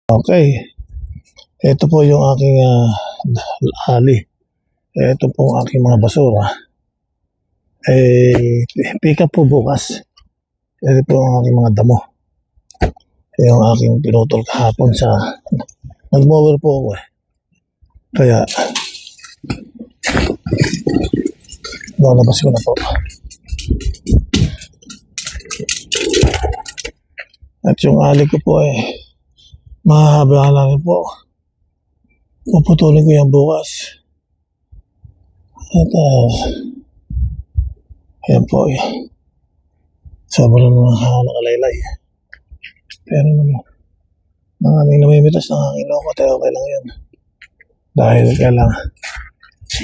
Okay, ito po yung aking ali. Ito po ang aking mga basura. Pick up po bukas. Ito po ang aking mga damo. Yung aking pinutol kahapon sa nag-mower po ako eh. Kaya lalabas ko na po. At yung ali ko po mahaba na rin po. Puputulin ko yan bukas. At ayan po sobrang nakalaylay. Pero mga aming namimitas ng hangin loko, tayo okay lang yun. Dahil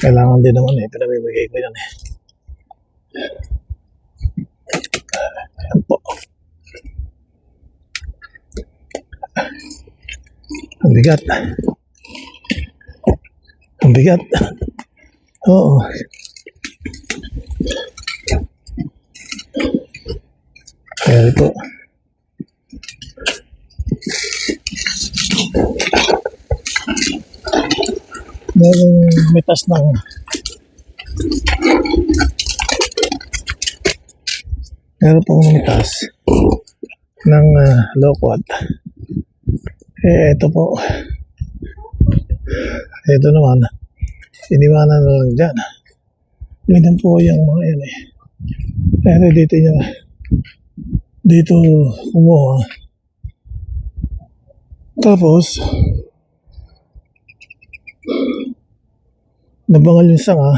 kailangan din naman pinamimigay ko yan Ayan po. Ang bigat. Ang bigat. Oo. Kaya ito. Merong mitas ng meron pong mitas ng loquat. Ito po. Ito naman. Iniwanan na lang dyan. Ganyan po yung mga yan Pero dito kumuha. Tapos nabangal yung sanga.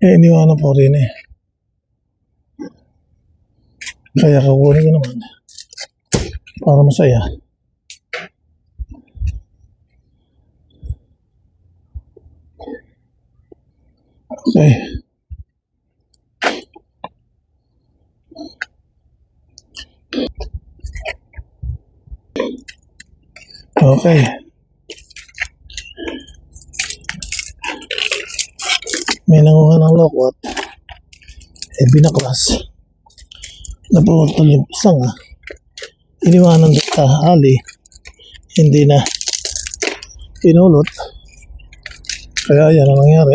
Iniwanan po rin Kaya kukunin ko naman para masaya. Okay. Okay. May nanguha ng loquat. Binaklas. Naputol yung sanga. Iniwanan sa ali. Hindi na pinulot. Kaya yan ang nangyari.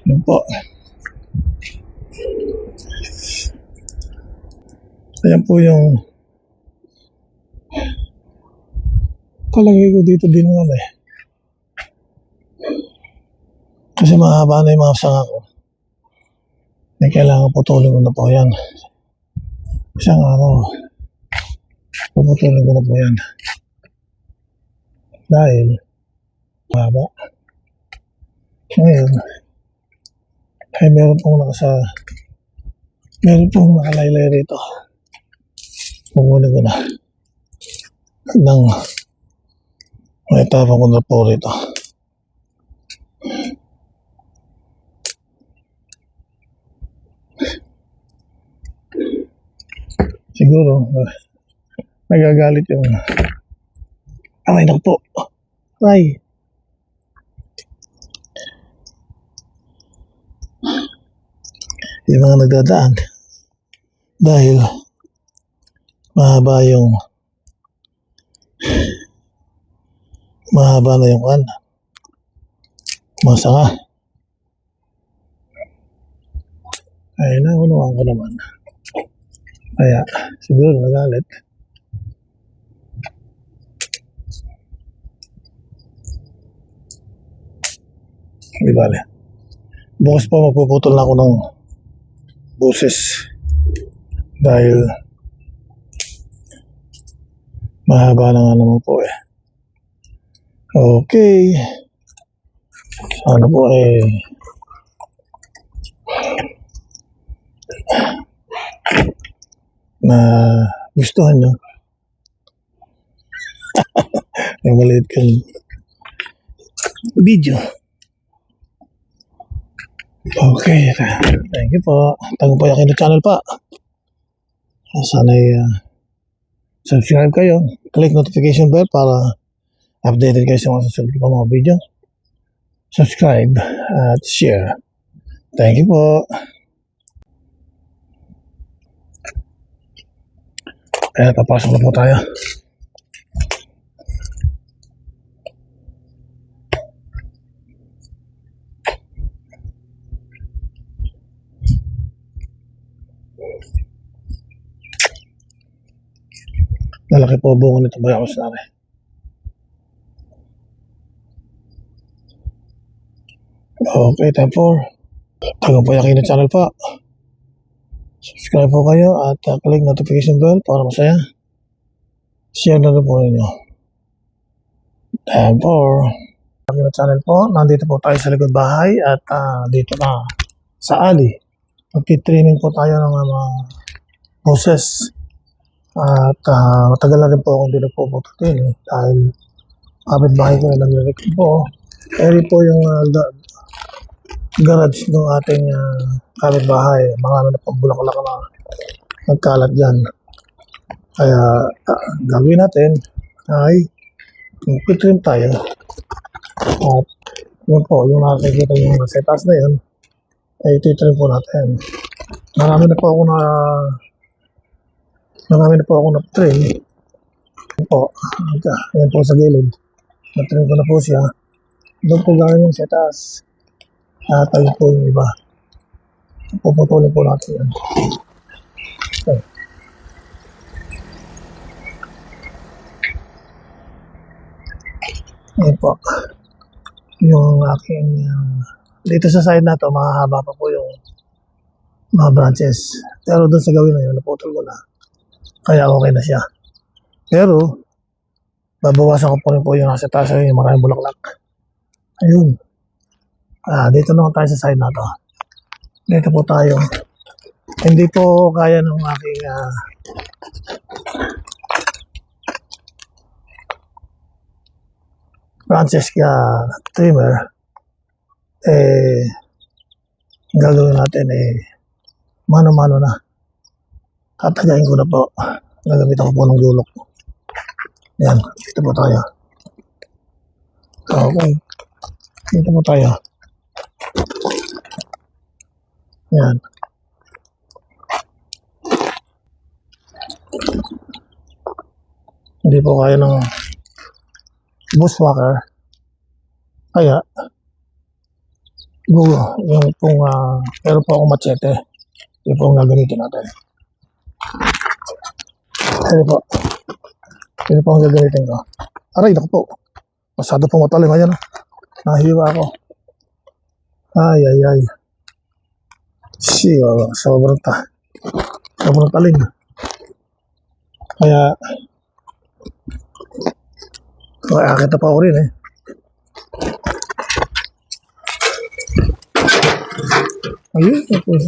Yan po. Ayan po yung palagay ko dito din naman kasi mahaba na yung mga sanga ko. Kailangan putulin ko na po yan. Isang araw puputulin ko na po yan dahil mahaba. Ngayon meron pong nakalaylay rito. Pupunin ko na ng may tapang ko na po rito. Siguro nagagalit yung ay naku po yung mga nagdadaan dahil mahaba na yung masanga. Ay naunawaan ko naman. Kaya siguro nagalit. Di bale. Bukas pa magpuputol na ako ng buses dahil mahaba na nga naman po Okay. Sana po na gustuhan nyo. May maliit kang video. Okay, thank you po. Tago po yung Aquino channel pa. Sana'y subscribe kayo. Click notification bell para updated kayo sa mga susunod ko mga video. Subscribe at share. Thank you po. Ayan, papasok na po tayo. Malaki po bunga nito bayakos namin. Okay, time for tagang po yung Aquino channel pa. Subscribe po kayo at click notification bell para masaya. Share na rin po ninyo. Time for Aquino channel po. Nandito po tayo sa likod bahay at dito na sa alley. Magti-trimming po tayo ng mga boses. At matagal na rin po akong hindi nagpupututin dahil kapitbahay ko na nagre-record po. Eri po yung garage ng ating kapitbahay. Marami na pong bulaklak na nagkalat dyan. Kaya gagawin natin ay mag-trim tayo. At yun po, yung nakikita yung setas na yun ay titrim po natin. Marami na po ako na-trim. Yan po. Yan po sa gilid. Na-trim ko na po siya. Doon po gawin yung setas. At ayun po yung iba. Puputulin po natin yan. Okay. Ayan po. Yung aking dito sa side na to, mahahaba pa po yung mga branches. Pero doon sa gawin na yun, naputol ko na. Kaya okay na siya. Pero, babawasan ko po rin po yung nasa taas yung maraming bulaklak. Ayun. Dito naman tayo sa side na to. Dito po tayo. Hindi po kaya ng aking Francesca trimmer. Gagawin natin mano-mano na. Tatagayin ko na po. Gagamitan ko po ng gulok. Yan. Dito po tayo. Okay. Dito po tayo. Yan. Hindi po kaya ng bushwhacker. Kaya, yung pong, meron po akong machete. Yung pong gagamitin natin. Ayun po. Yun po ang gagamitin ko. Aray, naku po. Masyado pong matalim. Ayan. Nahiwa ako. Ay. Sobrang talim. Kaya kita pa ako rin Ayun, tapos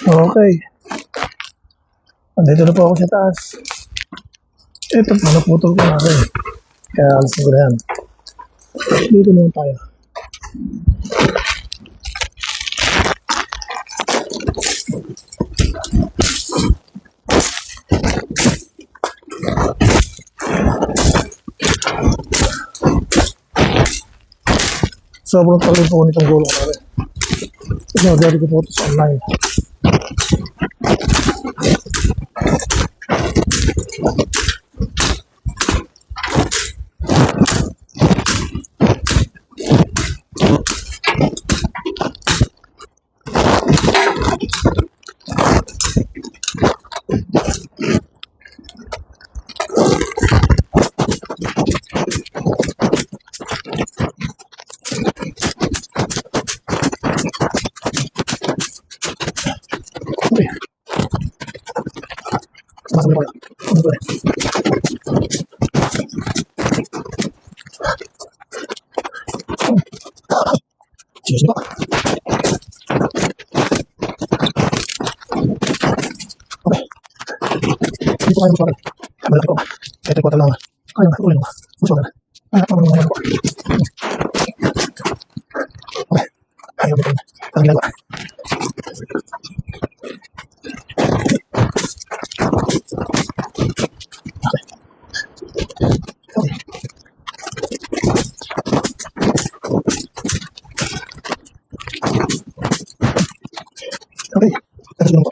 okay. Andito na po ako sa taas. Ito, naputol ko na rin. Kaya alas ko na yan. Dito naman tayo. Sobrang talim po nitong gulong na rin. Kasi nagdari ko po ito sa online. Hindi ko kaya mag-order. Malaki ko. Kaya 3/4 lang. Kaya nga, ulit mo. Mag-order. Ano naman ko. Okay. Ayaw dito. Ang ginagawa. Okay. Okay. Tapos lang po.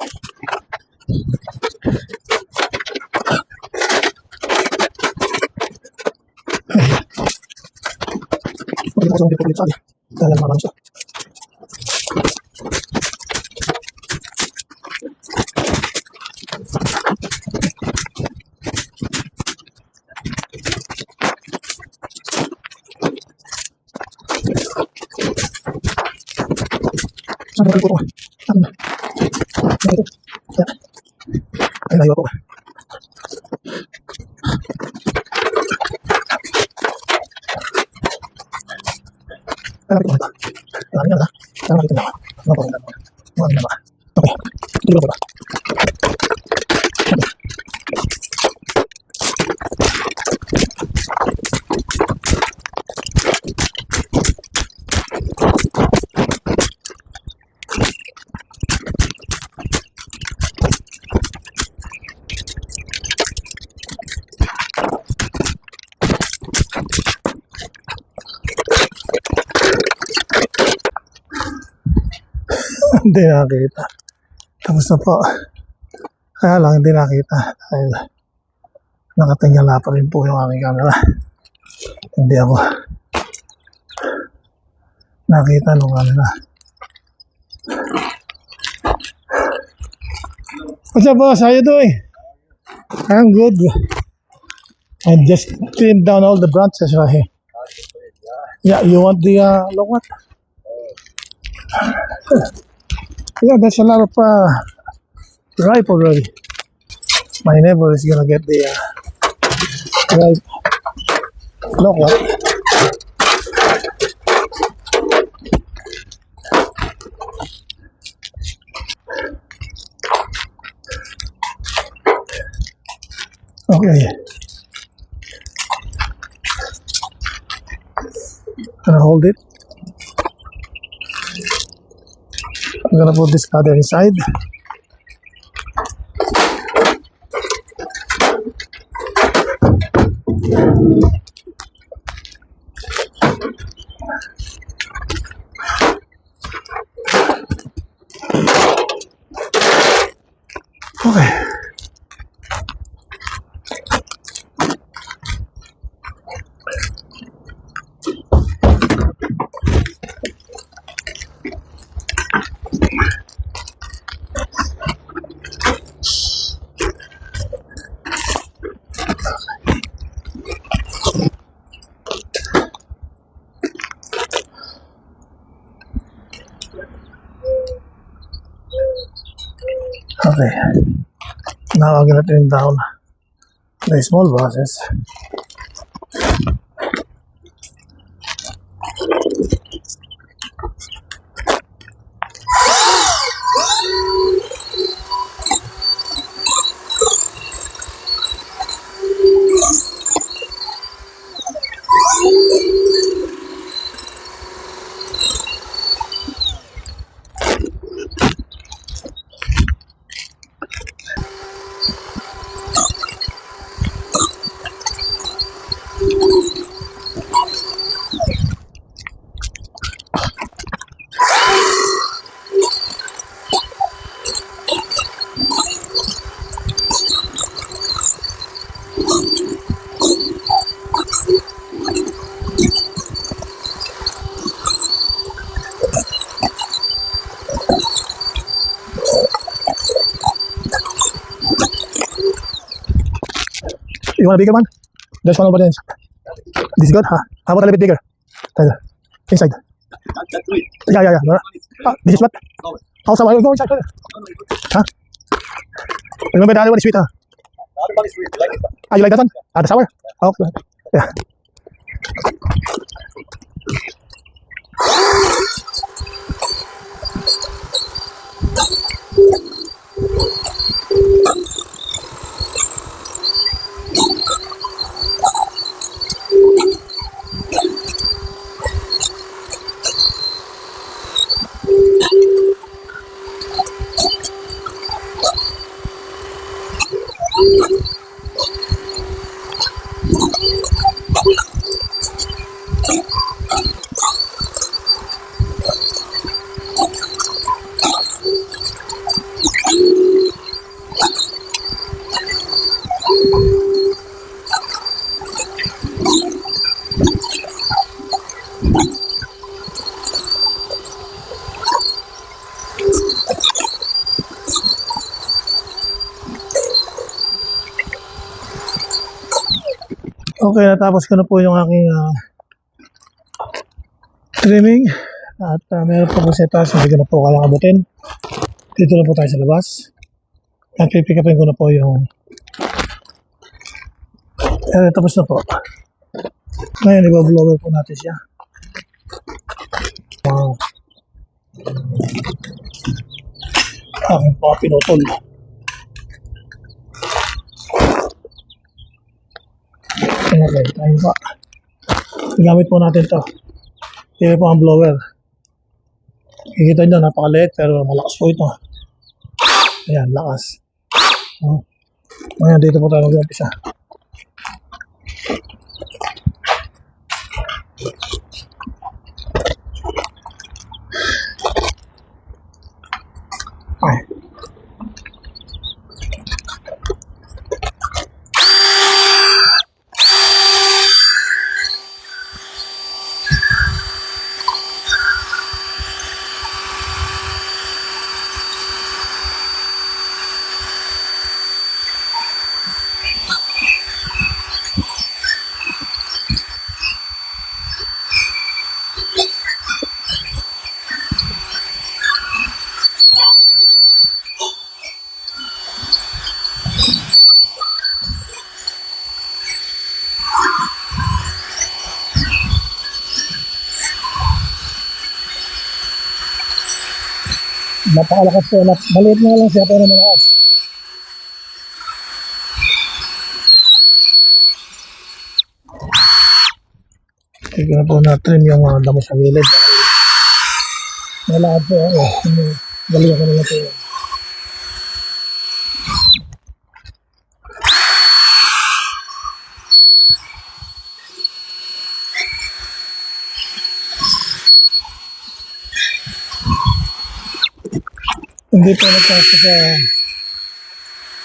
Okay, tapos lang dito ulit sa akin. Dahil marami siya. Saan ba ko? Saan ba? Ito. Yan. Ay, layo ako. Kalapit ko ito. Kalapit na ba? Kalapit na ba? Ano po? Ano na ba? Okay. Ito ba? Hindi nakita. Tapos na po. Kaya lang hindi nakita. Dahil nakatingala pa rin po yung aming camera. Hindi ako nakita nung camera. What's up, boss? How you doing? I'm good. I just cleaned down all the branches right here. Yeah, you want the long one? Yeah, that's a lot of ripe already. My neighbor is gonna get the ripe local. Okay. Gonna hold it. I'm gonna put this other inside. Okay. Okay. Now I'm gonna trim down the small branches. You want a bigger one? There's one over there. This is good, huh? How about a little bit bigger? Inside. Yeah. This is what? Also, I will go inside. Huh? Remember the other one is sweet, huh? The other one is sweet. You like it? Ah, you like that one? Ah, the sour? Oh, yeah. Okay, natapos ko na po yung aking trimming. At meron po po sa taas, hindi ko na po kailangan abutin. Dito na po tayo sa labas. At pipikapin ko na po yung tapos na po. Ngayon, ibablower po natin siya. Aking po pinutol. Okay, tayo pa. Gamit po natin to. Ito po ang blower. Kikita nyo, napakaliit pero malakas po ito. Ayan, lakas. Ngayon, dito po tayo mag-umpisa. Ay. Napakalakas po. Maliit nga lang siya pero malakas. Tignan na po na-trim yung damo sa gilid. Malakad po ako. Galing ako nila po. Hindi po nagkasa sa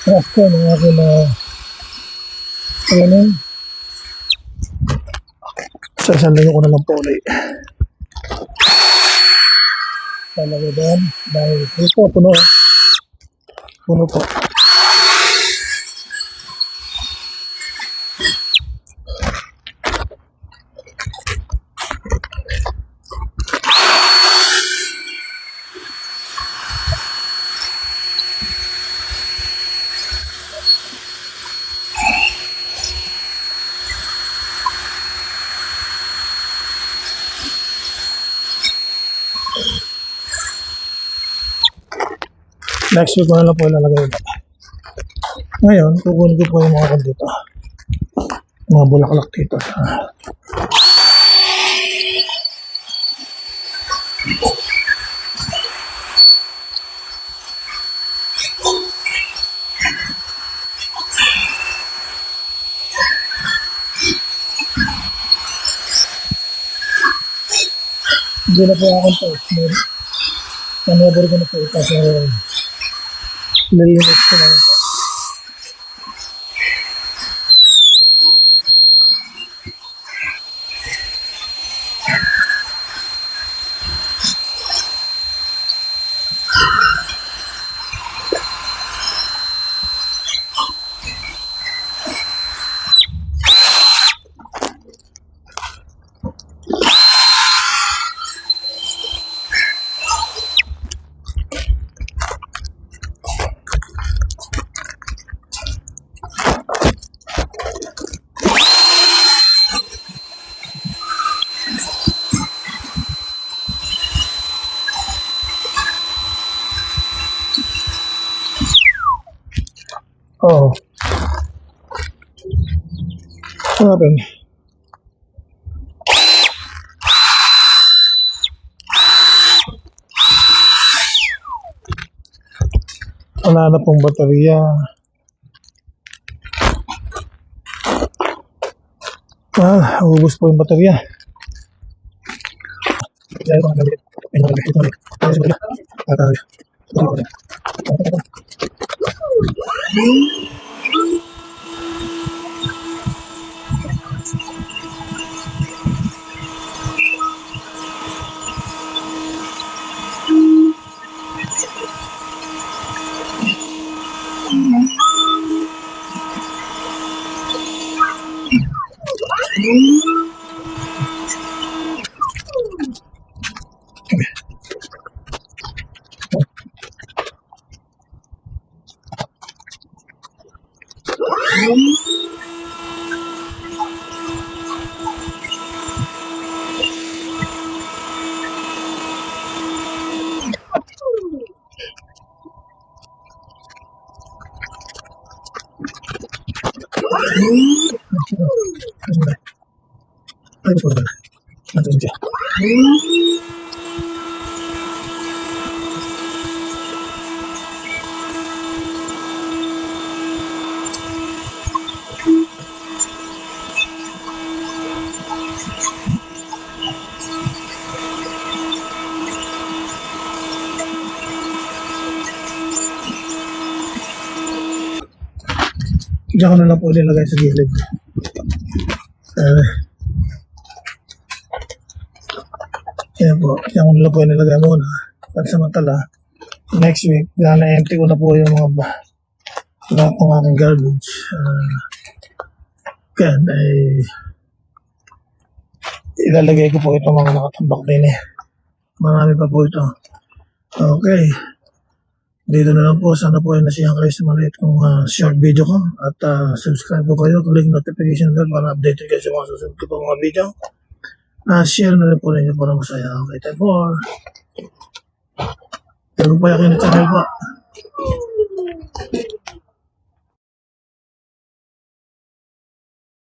rasko ng aking training. Sasandayin ko na lang po ulit. Talaga doon. Dahil ito, puno. Puno po. Next week ko na lang po ilalagay ito. Ngayon, kukunin ko po yung mga dito. Mga bulaklak dito. Hindi na po ako ito. Nanobor ko na po ito sa nilinis ko na ito. Oh. What happened? Wala na pong baterya. Ubus po yung baterya. Ay, ito na. Nandun siya. Diyan ko na lang po nilagay sa gilid. Yan po. Diyan ko na lang po nilagay muna. Pansamantala, next week, na-empty ko na po yung mga lahat ng aking garbage. Kaya ay ilalagay ko po ito mga nakatambak din eh. Marami pa po ito. Okay. Dito na lang po. Sana po ay nasiyang kayo sa maliit kong short video ko. At subscribe po kayo. Click notification bell para update kayo sa mga susunod ko po mga video. Share na rin po ninyo para masaya. Okay, time for. Pero pa yakin na channel po.